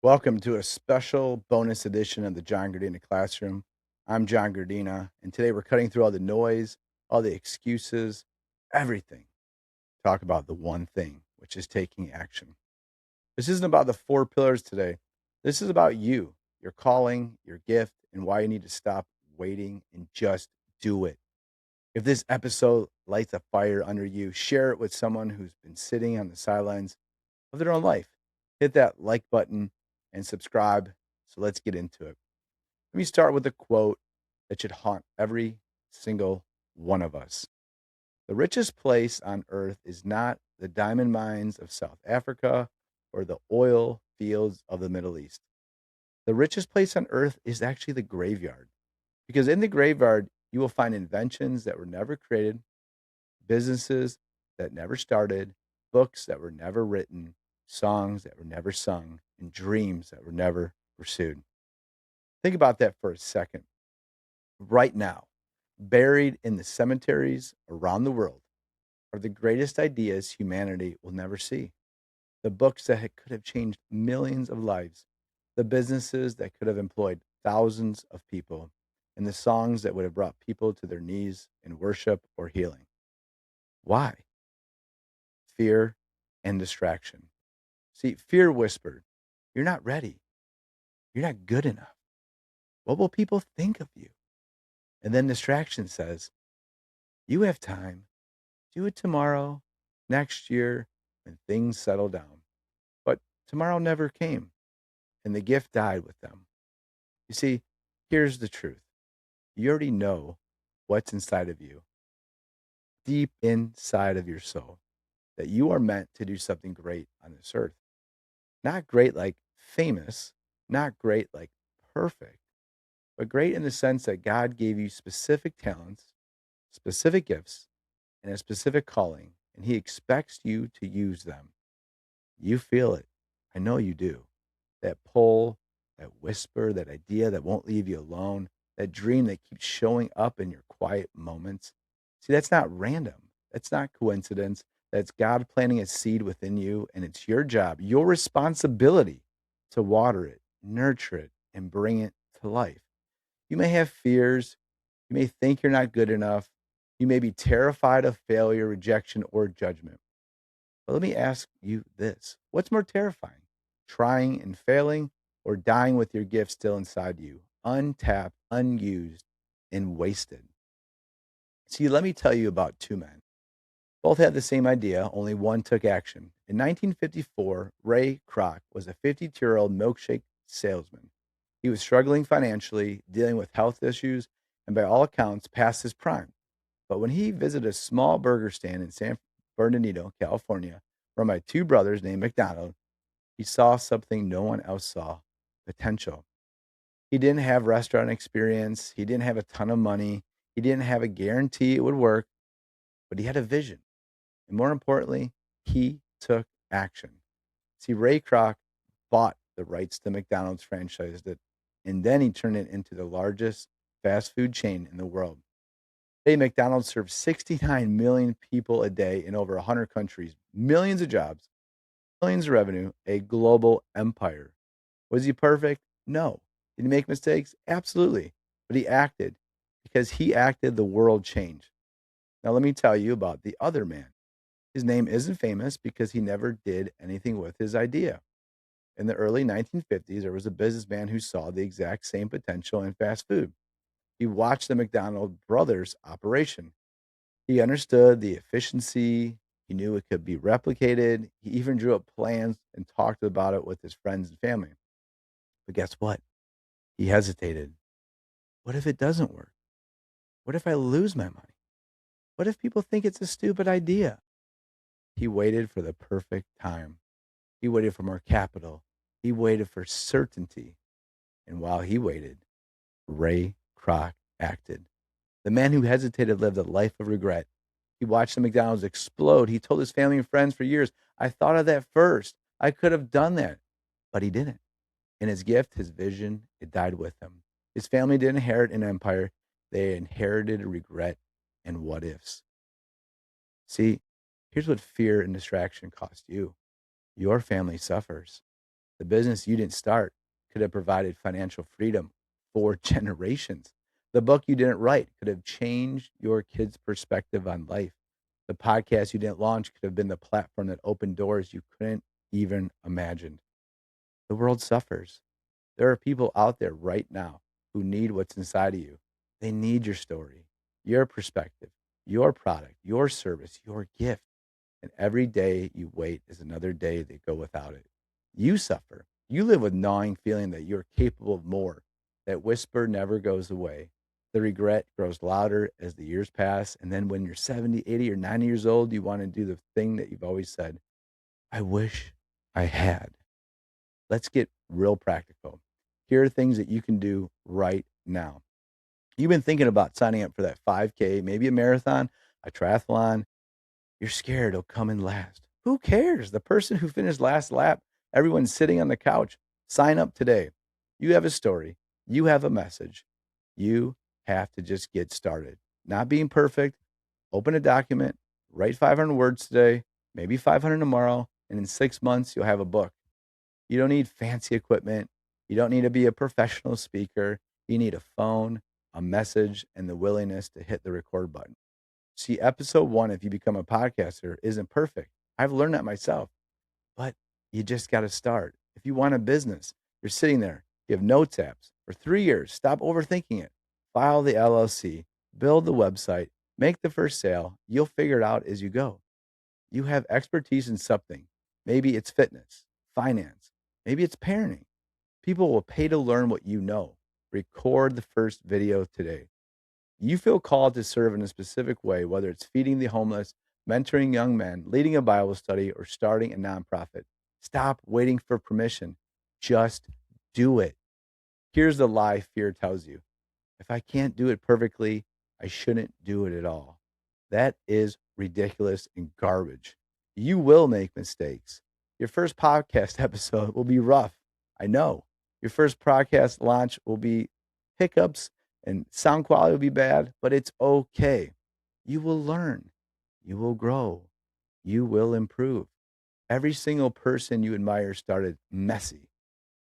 Welcome to a special bonus edition of the John Gardena Classroom. I'm John Gardena, and today we're cutting through all the noise, all the excuses, everything. Talk about the one thing, which is taking action. This isn't about the four pillars today. This is about you, your calling, your gift, and why you need to stop waiting and just do it. If this episode lights a fire under you, share it with someone who's been sitting on the sidelines of their own life. Hit that like button and subscribe. So let's get into it. Let me start with a quote that should haunt every single one of us. The richest place on earth is not the diamond mines of South Africa or the oil fields of the Middle East. The richest place on earth is actually the graveyard, because in the graveyard, you will find inventions that were never created, businesses that never started, books that were never written, songs that were never sung, and dreams that were never pursued. Think about that for a second. Right now, buried in the cemeteries around the world are the greatest ideas humanity will never see. The books that could have changed millions of lives, the businesses that could have employed thousands of people, and the songs that would have brought people to their knees in worship or healing. Why? Fear and distraction. See, fear whispered, "You're not ready. You're not good enough. What will people think of you?" And then distraction says, "You have time. Do it tomorrow, next year, when things settle down." But tomorrow never came, and the gift died with them. You see, here's the truth. You already know what's inside of you, deep inside of your soul, that you are meant to do something great on this earth. Not great like famous, not great like perfect, but great in the sense that God gave you specific talents, specific gifts, and a specific calling, and He expects you to use them. You feel it. I know you do. That pull, that whisper, that idea that won't leave you alone, that dream that keeps showing up in your quiet moments. See, that's not random. That's not coincidence. That's God planting a seed within you, and it's your job, your responsibility to water it, nurture it, and bring it to life. You may have fears. You may think you're not good enough. You may be terrified of failure, rejection, or judgment. But let me ask you this: what's more terrifying, trying and failing, or dying with your gift still inside you, untapped, unused, and wasted? See, let me tell you about two men. Both had the same idea, only one took action. In 1954, Ray Kroc was a 52-year-old milkshake salesman. He was struggling financially, dealing with health issues, and by all accounts, past his prime. But when he visited a small burger stand in San Bernardino, California, run by two brothers named McDonald, he saw something no one else saw: potential. He didn't have restaurant experience, he didn't have a ton of money, he didn't have a guarantee it would work, but he had a vision. And more importantly, he took action. See, Ray Kroc bought the rights to McDonald's, franchised it, and then he turned it into the largest fast food chain in the world. Today, McDonald's serves 69 million people a day in over 100 countries, millions of jobs, millions of revenue, a global empire. Was he perfect? No. Did he make mistakes? Absolutely. But he acted. Because he acted, the world changed. Now, let me tell you about the other man. His name isn't famous because he never did anything with his idea. In the early 1950s, there was a businessman who saw the exact same potential in fast food. He watched the McDonald brothers' operation. He understood the efficiency. He knew it could be replicated. He even drew up plans and talked about it with his friends and family. But guess what? He hesitated. What if it doesn't work? What if I lose my money? What if people think it's a stupid idea? He waited for the perfect time. He waited for more capital. He waited for certainty. And while he waited, Ray Kroc acted. The man who hesitated lived a life of regret. He watched the McDonald's explode. He told his family and friends for years, "I thought of that first. I could have done that." But he didn't. And his gift, his vision, it died with him. His family didn't inherit an empire. They inherited regret and what ifs. See, here's what fear and distraction cost you. Your family suffers. The business you didn't start could have provided financial freedom for generations. The book you didn't write could have changed your kids' perspective on life. The podcast you didn't launch could have been the platform that opened doors you couldn't even imagine. The world suffers. There are people out there right now who need what's inside of you. They need your story, your perspective, your product, your service, your gift. And every day you wait is another day that go without it. You suffer. You live with gnawing feeling that you're capable of more. That whisper never goes away. The regret grows louder as the years pass. And then when you're 70, 80, or 90 years old, you want to do the thing that you've always said, I wish I had. Let's get real practical. Here are things that you can do right now. You've been thinking about signing up for that 5K, maybe a marathon, a triathlon. You're scared it'll come in last. Who cares? The person who finished last lap, everyone's sitting on the couch. Sign up today. You have a story. You have a message. You have to just get started. Not being perfect. Open a document. Write 500 words today, maybe 500 tomorrow. And in 6 months, you'll have a book. You don't need fancy equipment. You don't need to be a professional speaker. You need a phone, a message, and the willingness to hit the record button. See, episode 1, if you become a podcaster, isn't perfect. I've learned that myself, but you just got to start. If you want a business, you're sitting there, you have notes apps for 3 years. Stop overthinking it. File the LLC, build the website, make the first sale. You'll figure it out as you go. You have expertise in something. Maybe it's fitness, finance, maybe it's parenting. People will pay to learn what you know. Record the first video today. You feel called to serve in a specific way, whether it's feeding the homeless, mentoring young men, leading a Bible study, or starting a nonprofit. Stop waiting for permission. Just do it. Here's the lie fear tells you. If I can't do it perfectly, I shouldn't do it at all. That is ridiculous and garbage. You will make mistakes. Your first podcast episode will be rough. I know. Your first podcast launch will be hiccups and sound quality will be bad, but it's okay. You will learn. You will grow. You will improve. Every single person you admire started messy.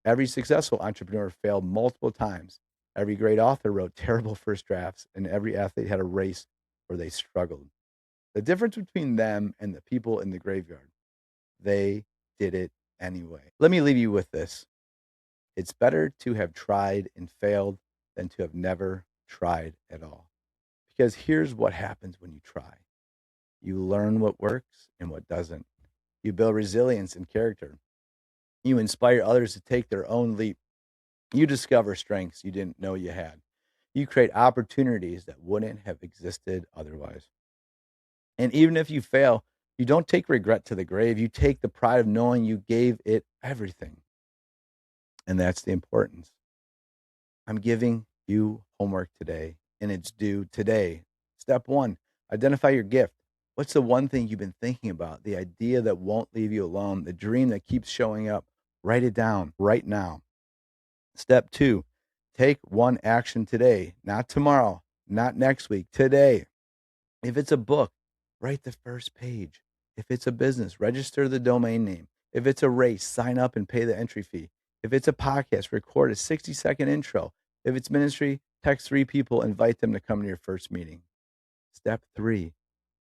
Every successful entrepreneur failed multiple times. Every great author wrote terrible first drafts, and every athlete had a race where they struggled. The difference between them and the people in the graveyard, they did it anyway. Let me leave you with this. It's better to have tried and failed than to have never tried at all. Because here's what happens when you try. You learn what works and what doesn't. You build resilience and character. You inspire others to take their own leap. You discover strengths you didn't know you had. You create opportunities that wouldn't have existed otherwise. And even if you fail, you don't take regret to the grave. You take the pride of knowing you gave it everything. And that's the importance. I'm giving you homework today, and it's due today. Step 1, identify your gift. What's the one thing you've been thinking about? The idea that won't leave you alone, the dream that keeps showing up. Write it down right now. Step 2, take one action today, not tomorrow, not next week, today. If it's a book, write the first page. If it's a business, register the domain name. If it's a race, sign up and pay the entry fee. If it's a podcast, record a 60-second intro. If it's ministry, text 3 people, invite them to come to your first meeting. Step 3,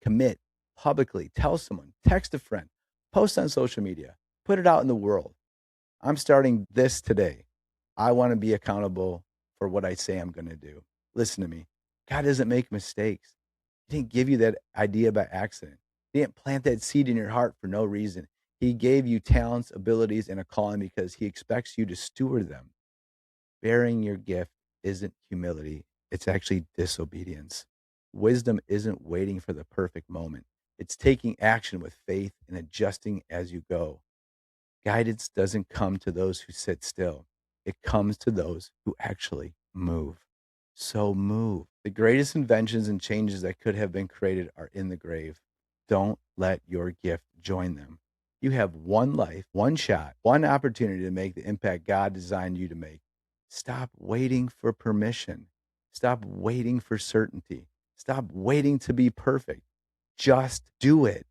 commit publicly. Tell someone, text a friend, post on social media, put it out in the world. I'm starting this today. I want to be accountable for what I say I'm going to do. Listen to me. God doesn't make mistakes. He didn't give you that idea by accident. He didn't plant that seed in your heart for no reason. He gave you talents, abilities, and a calling because he expects you to steward them. Bearing your gift isn't humility. It's actually disobedience. Wisdom isn't waiting for the perfect moment. It's taking action with faith and adjusting as you go. Guidance doesn't come to those who sit still. It comes to those who actually move. So move. The greatest inventions and changes that could have been created are in the grave. Don't let your gift join them. You have one life, one shot, one opportunity to make the impact God designed you to make. Stop waiting for permission. Stop waiting for certainty. Stop waiting to be perfect. Just do it.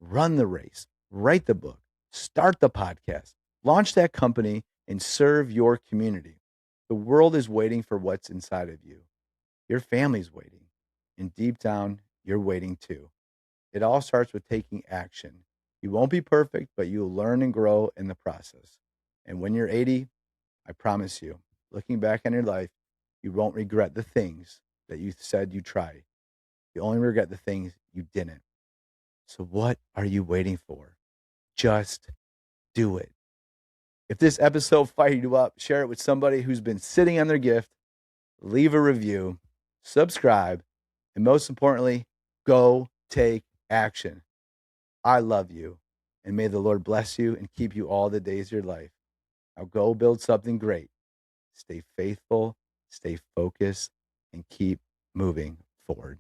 Run the race. Write the book. Start the podcast. Launch that company and serve your community. The world is waiting for what's inside of you. Your family's waiting. And deep down, you're waiting too. It all starts with taking action. You won't be perfect, but you'll learn and grow in the process. And when you're 80, I promise you, looking back on your life, you won't regret the things that you said you tried. You only regret the things you didn't. So what are you waiting for? Just do it. If this episode fired you up, share it with somebody who's been sitting on their gift, leave a review, subscribe, and most importantly, go take action. I love you, and may the Lord bless you and keep you all the days of your life. Now go build something great. Stay faithful, stay focused, and keep moving forward.